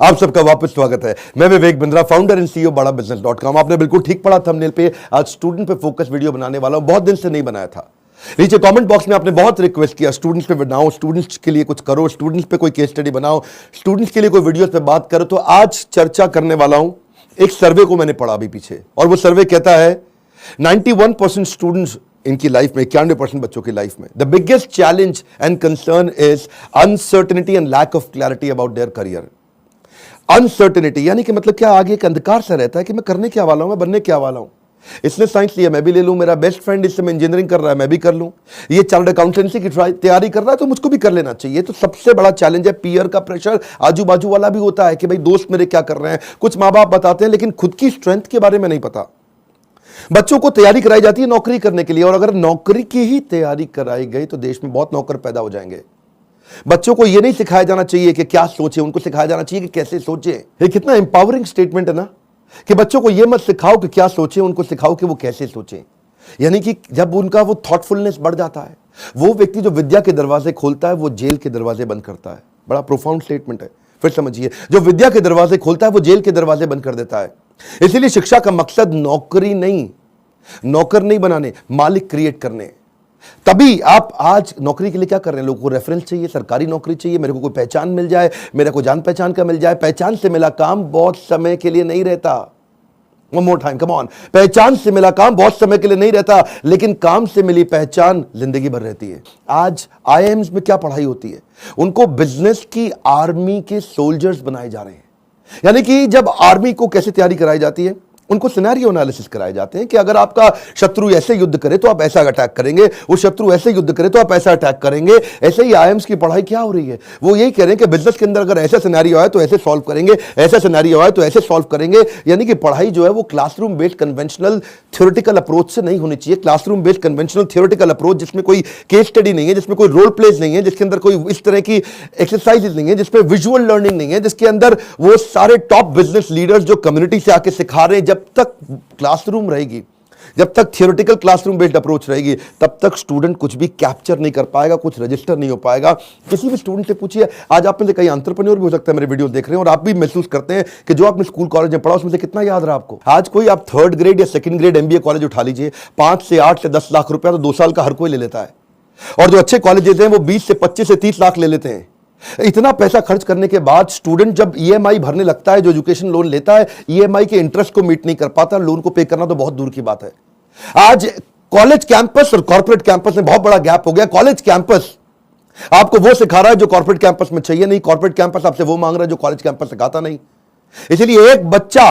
आप सबका वापस स्वागत है। मैं Vivek Bindra, founder and CEO बड़ा बिजनेस.com। आपने बिल्कुल ठीक पढ़ा थंबनेल पे। आज स्टूडेंट पे फोकस वीडियो बनाने वाला हूं, बहुत दिन से नहीं बनाया था। नीचे कमेंट बॉक्स में आपने बहुत रिक्वेस्ट किया स्टूडेंट्स पे बनाओ, स्टूडेंट्स के लिए कुछ करो, स्टूडेंट्स पे कोई केस स्टडी बनाओ, स्टूडेंट्स के लिए कोई वीडियोस पे बात करो। तो आज चर्चा करने वाला हूं एक सर्वे को मैंने पढ़ा अभी पीछे, और वो सर्वे कहता है 91% स्टूडेंट्स इनकी लाइफ में, 91% बच्चों की लाइफ में, the biggest challenge and concern is uncertainty and lack of clarity about their career. Uncertainty यानी कि मतलब क्या, आगे एक अंधकार सा रहता है कि मैं करने क्या वाला हूं, मैं बनने क्या वाला हूं। इसने साइंस लिया, मैं भी ले लूं, मेरा बेस्ट फ्रेंड इस समय इंजीनियरिंग कर रहा है, मैं भी कर लूं, ये चार्टर्ड अकाउंटेंसी की तैयारी कर रहा है तो मुझको भी कर लेना चाहिए। तो सबसे बड़ा चैलेंज है पीयर का प्रेशर। आजू बाजू वाला भी होता है कि भाई दोस्त मेरे क्या कर रहे हैं, कुछ माँ बाप बताते हैं, लेकिन खुद की स्ट्रेंथ के बारे में नहीं पता। बच्चों को तैयारी कराई जाती है नौकरी करने के लिए, और अगर नौकरी की ही तैयारी कराई गई तो देश में बहुत नौकर पैदा हो जाएंगे। बच्चों को यह नहीं सिखाया जाना चाहिए कि क्या सोचे, उनको सिखाया जाना चाहिए कि कैसे सोचे। ये कितना एम्पावरिंग स्टेटमेंट है ना, कि बच्चों को यह मत सिखाओ कि क्या सोचे, उनको सिखाओ कि वो कैसे सोचे। यानी कि जब उनका वो थॉटफुलनेस बढ़ जाता है, वो व्यक्ति जो विद्या के दरवाजे खोलता है वो जेल के दरवाजे बंद करता है। बड़ा प्रोफाउंड स्टेटमेंट है, फिर समझिए। जो विद्या के दरवाजे खोलता है वो जेल के दरवाजे बंद कर देता है। इसीलिए शिक्षा का मकसद नौकरी नहीं, नौकर नहीं बनाने, मालिक क्रिएट करने। तभी आप आज नौकरी के लिए क्या कर रहे हैं, लोगों को रेफरेंस चाहिए, सरकारी नौकरी चाहिए, मेरे को कोई पहचान मिल जाए, मेरा कोई जान पहचान का मिल जाए। पहचान से मिला काम बहुत समय के लिए नहीं रहता। One more time, come on. पहचान से मिला काम बहुत समय के लिए नहीं रहता, लेकिन काम से मिली पहचान जिंदगी भर रहती है। आज आईआईएम्स में क्या पढ़ाई होती है, उनको बिजनेस की आर्मी के सोल्जर्स बनाए जा रहे हैं। यानी कि जब आर्मी को कैसे तैयारी कराई जाती है, उनको सिनेरियो एनालिसिस कराए जाते हैं कि अगर आपका शत्रु ऐसे युद्ध करे तो आप ऐसा अटैक करेंगे, वो शत्रु ऐसे युद्ध करे तो आप ऐसा अटैक करेंगे। ऐसे ही आईएम्स की पढ़ाई क्या हो रही है, वो यही कह रहे हैं कि बिजनेस के अंदर अगर ऐसा सिनेरियो आए तो ऐसे सॉल्व करेंगे, ऐसा सिनेरियो आए तो ऐसे सॉल्व करेंगे। यानी कि पढ़ाई जो है वो classroom based conventional theoretical approach से नहीं होनी चाहिए। Classroom based conventional theoretical approach जिसमें कोई केस स्टडी नहीं है, जिसमें कोई रोल प्लेज नहीं है, जिसके अंदर कोई इस तरह की एक्सरसाइजेज नहीं है, जिसमें विजुअल लर्निंग नहीं है, जिसके अंदर वो सारे टॉप बिजनेस लीडर्स जो कम्युनिटी से आके सिखा रहे हैं। जब तक क्लासरूम रहेगी, जब तक थियोरेटिकल क्लासरूम बेस्ड अप्रोच रहेगी, तब तक स्टूडेंट कुछ भी कैप्चर नहीं कर पाएगा, कुछ रजिस्टर नहीं हो पाएगा। किसी भी स्टूडेंट से पूछिए, आज आप में से कई एंटरप्रेन्योर भी हो सकता है मेरे वीडियो देख रहे हैं, और आप भी महसूस करते हैं कि जो आपने स्कूल कॉलेज में पढ़ा उसमें से कितना याद रहा आपको। आज कोई आप 3rd ग्रेड या 2nd ग्रेड एमबीए कॉलेज उठा लीजिए, 5 से 8 से 10 लाख रुपया तो 2 साल का हर कोई ले लेता है, और जो अच्छे कॉलेज देते हैं वो 20 से 25 से 30 लाख ले लेते हैं। इतना पैसा खर्च करने के बाद स्टूडेंट जब ईएमआई भरने लगता है, जो एजुकेशन लोन लेता है, ईएमआई के इंटरेस्ट को मीट नहीं कर पाता, लोन को पे करना तो बहुत दूर की बात है। आज कॉलेज कैंपस और कॉर्पोरेट कैंपस में बहुत बड़ा गैप हो गया। कॉलेज कैंपस आपको वो सिखा रहा है जो कॉर्पोरेट कैंपस में चाहिए नहीं, कॉर्पोरेट कैंपस आपसे वो मांग रहा है जो कॉलेज कैंपस सिखाता नहीं। इसलिए एक बच्चा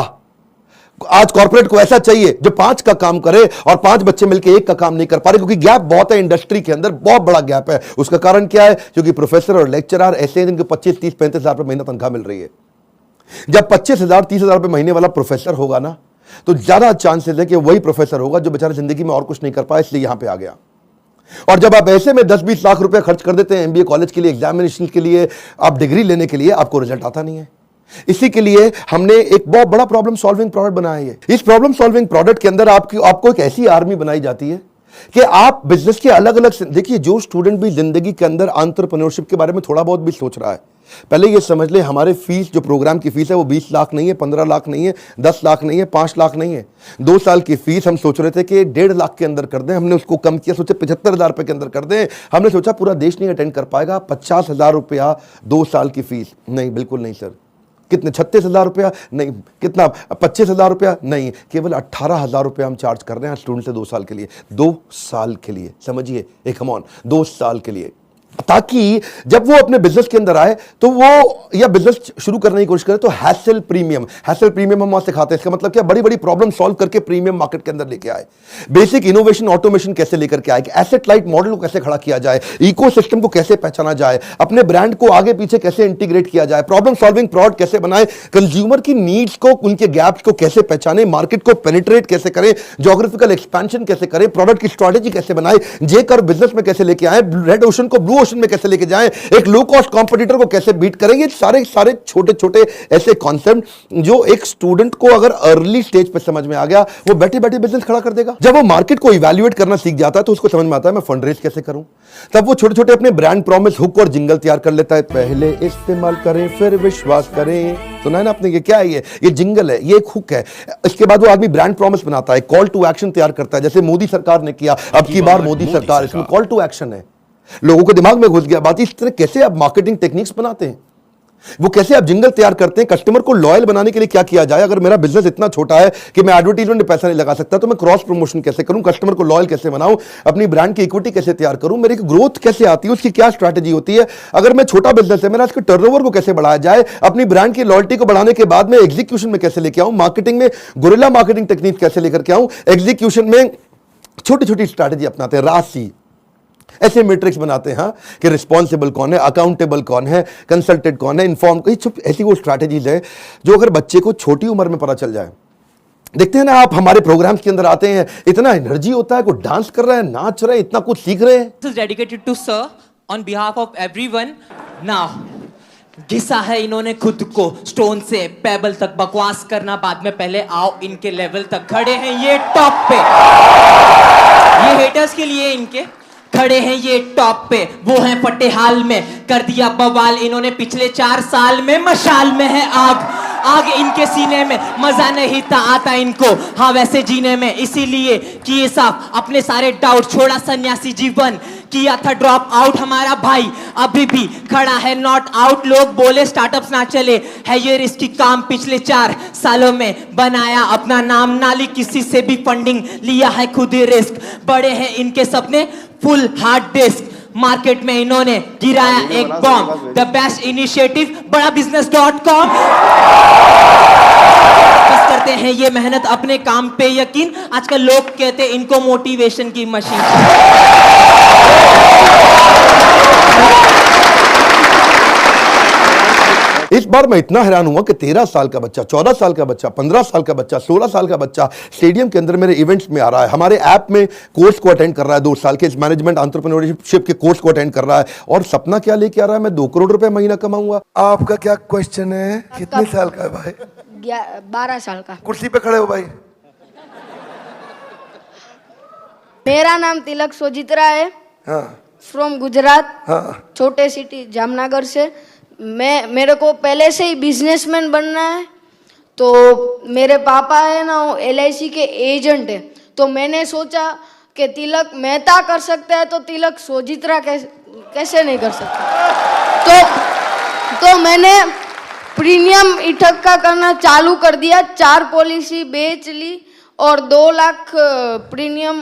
आज कॉर्पोरेट को ऐसा चाहिए जो 5 का काम करे, और 5 बच्चे मिलकर 1 का काम नहीं कर पा रहे, क्योंकि गैप बहुत है इंडस्ट्री के अंदर, बहुत बड़ा गैप है। उसका कारण क्या है, क्योंकि प्रोफेसर और लेक्चरर ऐसे हैं जिनको 25, 30, 35 हजार रुपए महीना तनख्वाह मिल रही है। जब 25,000, 30,000 रुपए महीने वाला प्रोफेसर होगा ना, तो ज्यादा चांसेस है कि वही प्रोफेसर होगा जो बेचारा जिंदगी में और कुछ नहीं कर पाया, इसलिए यहां पर आ गया। और जब आप ऐसे में 10-20 लाख रुपए खर्च कर देते हैं एमबीए कॉलेज के लिए, एग्जामिनेशन के लिए, आप डिग्री लेने के लिए, आपको रिजल्ट आता नहीं है। इसी के लिए हमने एक बहुत बड़ा प्रॉब्लम सॉल्विंग प्रोडक्ट बनाया है। इस प्रॉब्लम सॉल्विंग प्रोडक्ट के अंदर आपको एक ऐसी आर्मी बनाई जाती है कि आप बिजनेस के अलग अलग, देखिए जो स्टूडेंट भी जिंदगी के अंदर एंटरप्रेन्योरशिप के बारे में थोड़ा बहुत भी सोच रहा है, पहले ये समझ ले हमारे फीस, जो प्रोग्राम की फीस है वो 20 लाख नहीं है, 15 लाख नहीं है, 10 लाख नहीं है, 5 लाख नहीं है। 2 साल की फीस हम सोच रहे थे कि 1.5 लाख के अंदर कर दें, हमने उसको कम किया, सोचे 75,000 रुपए के अंदर कर दें। हमने सोचा पूरा देश नहीं अटेंड कर पाएगा, 50,000 रुपया 2 साल की फीस। नहीं, बिल्कुल नहीं सर। कितने, 36,000 रुपया? नहीं। कितना, 25,000 रुपया? नहीं। केवल 18,000 रुपया हम चार्ज कर रहे हैं स्टूडेंट से 2 साल के लिए। 2 साल के लिए, समझिए, एक कम ऑन, 2 साल के लिए, ताकि जब वो अपने बिजनेस के अंदर आए तो वो, या बिजनेस शुरू करने की कोशिश करे तो हैसल प्रीमियम हम वहां सिखाते हैं। इसका मतलब क्या, बड़ी बड़ी प्रॉब्लम सॉल्व करके प्रीमियम मार्केट के अंदर लेके आए, बेसिक इनोवेशन ऑटोमेशन कैसे लेकर के आए, एसेट लाइट मॉडल को कैसे खड़ा किया जाए, इकोसिस्टम को कैसे पहचाना जाए, अपने ब्रांड को आगे पीछे कैसे इंटीग्रेट किया जाए, प्रॉब्लम सॉल्विंग प्रोडक्ट कैसे बनाए, कंज्यूमर की नीड्स को, उनके गैप्स को कैसे पहचाने, मार्केट को पेनिट्रेट कैसे करें, ज्योग्राफिकल एक्सपेंशन कैसे करें, प्रोडक्ट की स्ट्रेटेजी कैसे बनाए, जेकर बिजनेस में कैसे लेके आए, रेड ओशन को ब्लू प्रमोशन में कैसे लेके जाएं, एक लो कॉस्ट कॉम्पिटिटर को कैसे बीट करेंगे, सारे सारे छोटे छोटे ऐसे कॉन्सेप्ट जो एक स्टूडेंट को अगर अर्ली स्टेज पे समझ में आ गया, वो बैठे बैठे बिजनेस खड़ा कर देगा। जब वो मार्केट को इवैल्यूएट करना सीख जाता है तो उसको समझ में आता है मैं फंड रेज कैसे करूं। तब वो छोटे छोटे अपने ब्रांड प्रॉमिस, हुक और जिंगल तैयार कर लेता है। पहले इस्तेमाल करें फिर विश्वास करें, सुना है ना आपने? ये क्या है? ये जिंगल है, ये एक हुक है। इसके बाद वो आदमी ब्रांड प्रॉमिस बनाता है, कॉल टू एक्शन तैयार करता है, जैसे मोदी सरकार ने किया, अब की बार मोदी सरकार, इसमें कॉल टू एक्शन है। लोगों के दिमाग में घुस गया बात। इस तरह कैसे आप मार्केटिंग टेक्निक्स बनाते हैं, वो कैसे आप जिंगल तैयार करते हैं, कस्टमर को लॉयल बनाने के लिए क्या किया जाए। अगर मेरा बिजनेस इतना छोटा है कि मैं एडवर्टाइजमेंट में पैसा नहीं लगा सकता, तो मैं क्रॉस प्रमोशन कैसे करूं, कस्टमर को लॉयल कैसे बनाऊं, अपनी ब्रांड की इक्विटी कैसे तैयार करूं, मेरी ग्रोथ कैसे आती है, उसकी क्या स्ट्रैटेजी होती है। अगर मैं छोटा बिजनेस है मेरा, इसके टर्नओवर को कैसे बढ़ाया जाए, अपनी ब्रांड की लॉयल्टी को बढ़ाने के बाद में एग्जीक्यूशन में कैसे लेके आऊं, मार्केटिंग में गुरिल्ला मार्केटिंग टेक्निक कैसे लेकर के आऊं, एग्जीक्यूशन में छोटी छोटी स्ट्रैटेजी अपनाते हैं, राशि ऐसे मैट्रिक्स बनाते हैं कि रिस्पॉन्सिबल कौन है, अकाउंटेबल कौन है, कंसल्टेंट कौन है, इन्फॉर्म। ऐसी वो स्ट्रैटेजीज है जो अगर बच्चे को छोटी उम्र में पता चल जाए। देखते हैं ना आप, हमारे प्रोग्राम्स के अंदर आते हैं, इतना एनर्जी होता है, कोई डांस कर रहा है, नाच रहा है, इतना कुछ सीख रहे हैं। This is dedicated to sir on behalf of everyone. Now, घिसा है इन्होंने खुद को स्टोन से पेबल तक, बकवास करना बाद में, पहले आओ इनके लेवल तक। खड़े हैं ये टॉप पे, ये हेटर्स के लिए इनके खड़े हैं ये टॉप पे, वो हैं फटे हाल में, कर दिया बवाल इन्होंने पिछले 4 साल में। मशाल में है आग, आग इनके सीने में, मजा नहीं था आता इनको हाँ वैसे जीने में, इसीलिए किए साफ अपने सारे डाउट, छोड़ा सन्यासी जीवन, किया था ड्रॉप आउट हमारा भाई, अभी भी खड़ा है नॉट आउट। लोग बोले स्टार्टअप्स ना चले, है ये रिस्की काम, पिछले 4 सालों में बनाया अपना नाम, नाली किसी से भी फंडिंग, लिया है खुद ही रिस्क, बड़े हैं इनके सपने, फुल हार्ड डिस्क, मार्केट में इन्होंने गिराया एक बॉम्ब, द बेस्ट इनिशिएटिव बड़ा business.com। बस करते हैं ये मेहनत अपने काम पे यकीन, आजकल लोग कहते हैं इनको मोटिवेशन की मशीन। इस बार मैं इतना हैरान हुआ कि 13 साल का बच्चा, 14 साल का बच्चा, 15 साल का बच्चा, 16 साल का बच्चा स्टेडियम के अंदर मेरे इवेंट्स में आ रहा है, हमारे ऐप में कोर्स को अटेंड कर रहा है, 2 साल के मैनेजमेंट एंटरप्रेन्योरशिप के कोर्स को अटेंड कर रहा है, और सपना क्या लेके आ रहा है, मैं 2 करोड़ रुपए महीना कमाऊंगा। आपका क्या क्वेश्चन है? कितने साल का है भाई? 12 साल का। कुर्सी पे खड़े हो भाई। मेरा नाम तिलक सोजित्रा है, हाँ, फ्रॉम गुजरात, हाँ, छोटे सिटी जामनगर से। मेरे को पहले से ही बिजनेसमैन बनना है, तो मेरे पापा है ना वो LIC के एजेंट है, तो मैंने सोचा कि तिलक मेहता कर सकता है तो तिलक सोजित्रा कैसे नहीं कर सकता। तो मैंने प्रीमियम इकट्ठा करना चालू कर दिया, 4 पॉलिसी बेच ली और 2 लाख प्रीमियम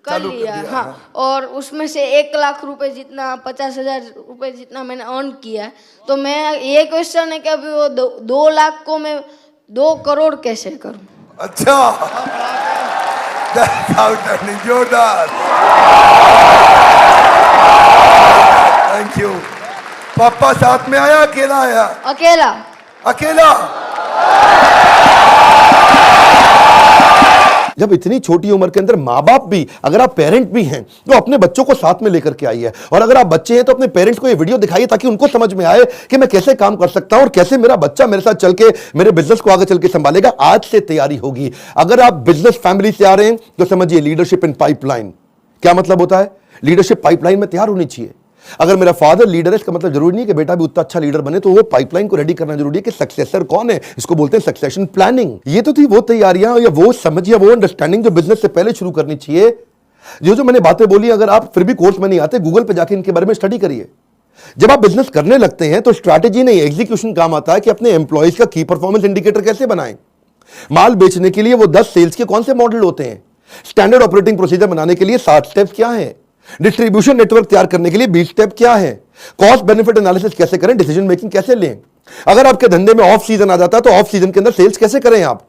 कर लिया। हाँ, और उसमें से 1 लाख रुपए जितना, 50,000 रुपए जितना मैंने अर्न किया है। तो मैं ये क्वेश्चन है कि अभी वो 2 लाख को मैं 2 करोड़ कैसे करूं? अच्छा, जोरदार, थैंक यू। पापा साथ में आया, अकेला आया? अकेला। अकेला। जब इतनी छोटी उम्र के अंदर माँ बाप भी, अगर आप पेरेंट भी हैं तो अपने बच्चों को साथ में लेकर के आइए, और अगर आप बच्चे हैं तो अपने पेरेंट्स को ये वीडियो दिखाइए ताकि उनको समझ में आए कि मैं कैसे काम कर सकता हूं और कैसे मेरा बच्चा मेरे साथ चल के मेरे बिजनेस को आगे चल के संभालेगा। आज से तैयारी होगी। अगर आप बिजनेस फैमिली से आ रहे हैं तो समझिए लीडरशिप इन पाइपलाइन। क्या मतलब होता है? लीडरशिप पाइपलाइन में तैयार होनी चाहिए। अगर मेरा फादर लीडर है, इसका मतलब जरूरी नहीं कि बेटा भी उतना अच्छा लीडर बने, तो वो पाइपलाइन को रेडी करना जरूरी है कि सक्सेसर कौन है, इसको बोलते हैं सक्सेशन प्लानिंग। ये तो थी वो तैयारियां या वो समझ या वो अंडरस्टैंडिंग जो बिजनेस से पहले शुरू करनी चाहिए। जो मैंने बातें बोली, अगर आप फिर भी कोर्स में नहीं आते, गूगल पे जाके इनके बारे में स्टडी करिए। जब आप बिजनेस करने लगते हैं तो स्ट्रैटेजी नहीं, एग्जीक्यूशन काम आता है कि अपने एम्प्लॉयज का की परफॉर्मेंस इंडिकेटर कैसे बनाएं। माल बेचने के लिए वो 10 सेल्स के कौन से मॉडल होते हैं, स्टैंडर्ड ऑपरेटिंग प्रोसीजर बनाने के लिए 7 स्टेप्स क्या है, डिस्ट्रीब्यूशन नेटवर्क तैयार करने के लिए 20 स्टेप क्या है, कॉस्ट बेनिफिट एनालिसिस कैसे करें, डिसीजन मेकिंग कैसे लें। अगर आपके धंधे में ऑफ सीजन आ जाता है तो ऑफ सीजन के अंदर सेल्स कैसे करें आप,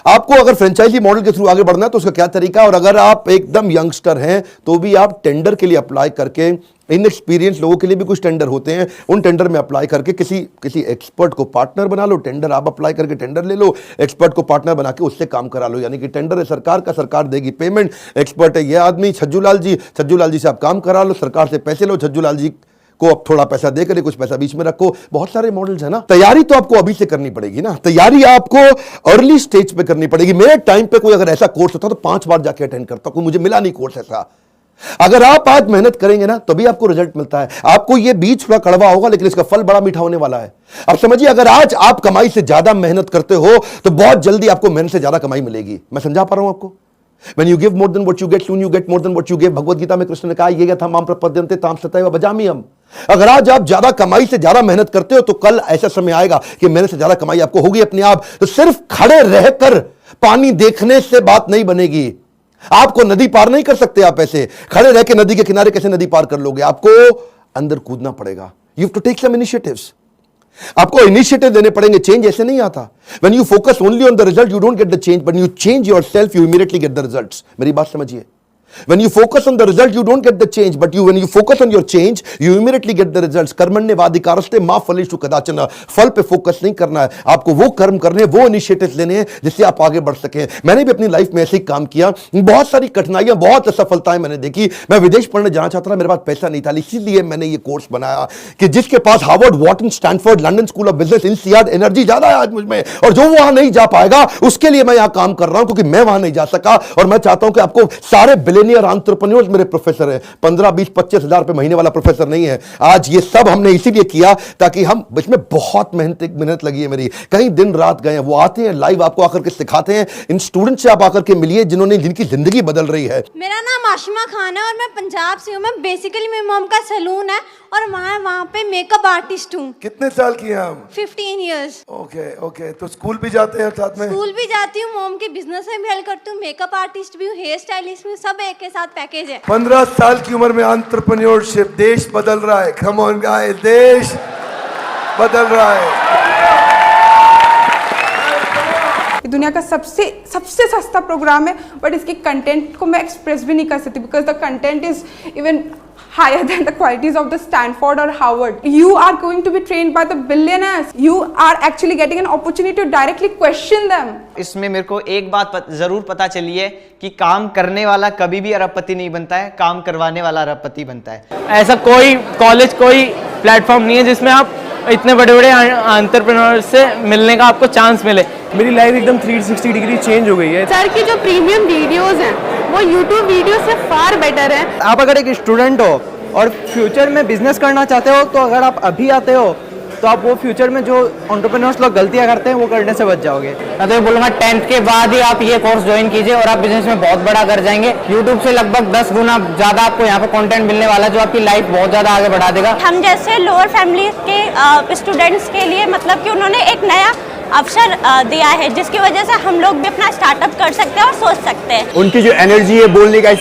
आपको अगर फ्रेंचाइजी मॉडल के थ्रू आगे बढ़ना है तो उसका क्या तरीका है, और अगर आप एकदम यंगस्टर हैं तो भी आप टेंडर के लिए अप्लाई करके, इनएक्सपीरियंस लोगों के लिए भी कुछ टेंडर होते हैं, उन टेंडर में अप्लाई करके किसी एक्सपर्ट को पार्टनर बना लो। टेंडर आप अप्लाई करके टेंडर ले लो, एक्सपर्ट को पार्टनर बना के उससे काम करा लो। यानी कि टेंडर है सरकार का, सरकार देगी पेमेंट, एक्सपर्ट है ये आदमी छज्जू लाल जी से आप काम करा लो, सरकार से पैसे लो, छज्जू लाल जी को अब थोड़ा पैसा दे करे, कुछ पैसा बीच में रखो। बहुत सारे मॉडल्स है ना। तैयारी तो आपको अभी से करनी पड़ेगी ना, तैयारी आपको अर्ली स्टेज पे करनी पड़ेगी। मेरे टाइम पे कोई अगर ऐसा कोर्स होता तो 5 बार जाके अटेंड करता, कोई मुझे मिला नहीं कोर्स ऐसा। अगर आप आज मेहनत करेंगे ना तभी आपको रिजल्ट मिलता है। आपको ये बीज थोड़ा कड़वा होगा लेकिन इसका फल बड़ा मीठा होने वाला है। अब समझिए, अगर आज आप कमाई से ज्यादा मेहनत करते हो तो बहुत जल्दी आपको मेहनत से ज्यादा कमाई मिलेगी। मैं समझा पा रहा हूं आपको? When you give more than what you get, soon you get more than what you give। Bhagavad Gita में कृष्ण ने कहा, ये यथा माम प्रपद्यन्ते ताम सतैव भजाम्यहम्। अगर आज आप ज्यादा कमाई से ज्यादा मेहनत करते हो तो कल ऐसा समय आएगा कि मेहनत से ज्यादा कमाई आपको होगी अपने आप। तो सिर्फ खड़े रहकर पानी देखने से बात नहीं बनेगी। आपको नदी पार नहीं कर सकते आप ऐसे खड़े रह के। नदी के किनारे कैसे नदी पार कर लोगे? आपको अंदर कूदना पड़ेगा। You have to take some initiatives. आपको इनिशिएटिव देने पड़ेंगे। चेंज ऐसे नहीं आता। When you focus only on the result, you don't get the change, but you change yourself, you immediately get the results. मेरी बात समझिए। When you focus on the result, you don't get the change, but when you focus on your change, you immediately get the results। कर्मण्येवाधिकारस्ते मा फलेषु कदाचन। फल पे focus नहीं करना है आपको, वो कर्म करने, वो इनिशिएटिव लेने हैं जिससे आप आगे बढ़ सकें। मैंने भी अपनी लाइफ में ऐसे ही काम किया, बहुत सारी कठिनाइयां, बहुत असफलताएं मैंने देखी। मैं विदेश पढ़ने जाना चाहता था, मेरे पास पैसा नहीं था, इसीलिए मैंने ये कोर्स बनाया कि जिसके पास Harvard, Wharton, Stanford, London school of business, INSEAD energy ज्यादा है आज मुझ में, और जो वहां नहीं जा पाएगा उसके लिए मैं यहां काम कर रहा हूं, क्योंकि मैं वहां नहीं जा सका। और मैं चाहता हूं कि आपको सारे बिलियनियर एंटरप्रेन्योर्स मेरे प्रोफेसर हैं। 15, 20, 25 हजार रुपए महीने वाला प्रोफेसर नहीं है। आज ये सब हमने इसीलिए किया ताकि हम, इसमें बहुत मेहनत लगी है मेरी, कई दिन रात गए हैं। वो आते हैं लाइव, आपको आकर के सिखाते हैं। इन स्टूडेंट से आप आकर के मिलिए जिनकी जिंदगी बदल रही है। मेरा नाम आशिमा खान है और मैं पंजाब से हूँ। मैं बेसिकली मेरी मॉम का सैलून है और वहाँ पे मेकअप आर्टिस्ट हूँ। कितने साल की हैं हम? 15 इयर्स। ओके। तो स्कूल भी जाते हैं साथ में? स्कूल भी जाती हूँ, मॉम के बिजनेस में भी हेल्प करती हूँ, मेकअप आर्टिस्ट भी हूँ, हेयर स्टाइलिस्ट भी हूँ, सब एक के साथ पैकेज है। 15 साल की उम्र में एंटरप्रेन्योरशिप, देश बदल रहा है। कम ऑन गाइस, देश बदल रहा है। दुनिया का सबसे सस्ता प्रोग्राम है, बट इसकी कंटेंट को मैं एक्सप्रेस भी नहीं कर सकती because the content is even higher than the qualities of the Stanford or Harvard. You are going to be trained by the billionaires. You are actually getting an opportunity to directly question them. इसमें मेरे को एक बात जरूर पता चली है कि काम करने वाला कभी भी अरबपति नहीं बनता है, काम करवाने वाला अरबपति बनता है। ऐसा कोई कॉलेज, कोई प्लेटफॉर्म नहीं है जिसमें आप इतने बड़े बड़े एंटरप्रेन्योर से मिलने का आपको चांस मिले। मेरी लाइफ एकदम 360 डिग्री चेंज हो गई है। सर की जो प्रीमियम वीडियोस हैं वो यूट्यूब वीडियो से फार बेटर है। आप अगर एक स्टूडेंट हो और फ्यूचर में बिजनेस करना चाहते हो तो अगर आप अभी आते हो तो आप वो फ्यूचर में जो एंटरप्रेन्योर्स लोग गलतियां करते हैं वो करने से बच जाओगे। मैं तो बोलूँगा 10th के बाद ही आप ये कोर्स ज्वाइन कीजिए और आप बिजनेस में बहुत बड़ा कर जाएंगे। यूट्यूब से लगभग 10 गुना ज़्यादा आपको यहाँ पे कंटेंट मिलने वाला है जो आपकी लाइफ बहुत ज़्यादा आगे बढ़ा देगा। हम जैसे लोअर फैमिली के स्टूडेंट्स के लिए मतलब कि उन्होंने एक नया अवसर दिया है जिसकी वजह से हम लोग भी अपना स्टार्टअप कर सकते हैं और सोच सकते हैं। उनकी जो एनर्जी है, बोलने का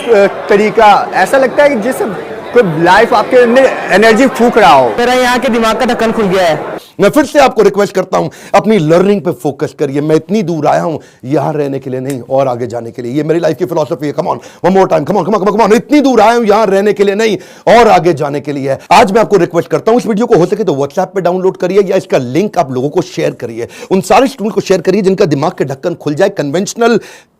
तरीका, ऐसा लगता है कि जैसे कोई लाइफ आपके अंदर एनर्जी फूंक रहा हो। मेरा यहाँ के दिमाग का ढक्कन खुल गया है। मैं फिर से आपको रिक्वेस्ट करता हूं, अपनी लर्निंग पे फोकस करिए। मैं इतनी दूर आया हूं यहां रहने के लिए नहीं, और आगे जाने के लिए। ये मेरी लाइफ की फिलॉसफी है। Come on, one more time, come on. इतनी दूर आया हूं यहां रहने के लिए नहीं, और आगे जाने के लिए है। आज मैं आपको रिक्वेस्ट करता हूं, इस वीडियो को हो सके तो व्हाट्सएप पे डाउनलोड करिए या इसका लिंक आप लोगों को शेयर करिए। उन सारे स्टूडेंट को शेयर करिए जिनका दिमाग के ढक्कन खुल जाए। कन्वेंशनल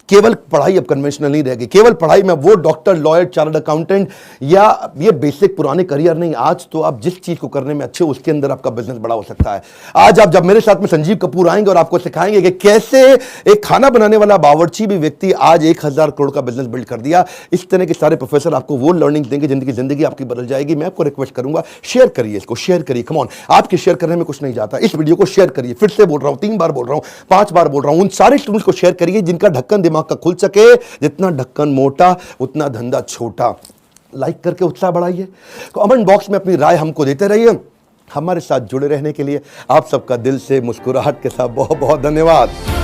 केवल पढ़ाई अब कन्वेंशनल नहीं रहेगी। केवल पढ़ाई में वो डॉक्टर, लॉयर, चार्टर्ड अकाउंटेंट या ये बेसिक पुराने करियर नहीं। आज तो आप जिस चीज को करने में अच्छे, उसके अंदर आपका बिजनेस बड़ा हो सकता है। आज आप जब मेरे साथ में संजीव कपूर आएंगे और आपको सिखाएंगे कि कैसे एक खाना बनाने वाला बावर्ची भी व्यक्ति आज 1000 करोड़ का बिजनेस बिल्ड कर दिया। इस तरह के सारे प्रोफेसर आपको वो लर्निंग देंगे जिंदगी आपकी बदल जाएगी। मैं आपको रिक्वेस्ट करूंगा, शेयर करिए इसको, शेयर करिए। कम ऑन, आपके शेयर करने में कुछ नहीं जाता। इस वीडियो को शेयर करिए। फिर से बोल रहा हूं, 3 बार बोल रहा हूं, 5 बार बोल रहा हूं। उन सारे स्टूडेंट्स को शेयर करिए जिनका ढक्कन दिमाग का खुल सके। जितना ढक्कन मोटा उतना धंधा छोटा। लाइक करके उत्साह बढ़ाइए। कमेंट बॉक्स में अपनी राय हमको देते रहिए। हमारे साथ जुड़े रहने के लिए आप सबका दिल से मुस्कुराहट के साथ बहुत बहुत धन्यवाद।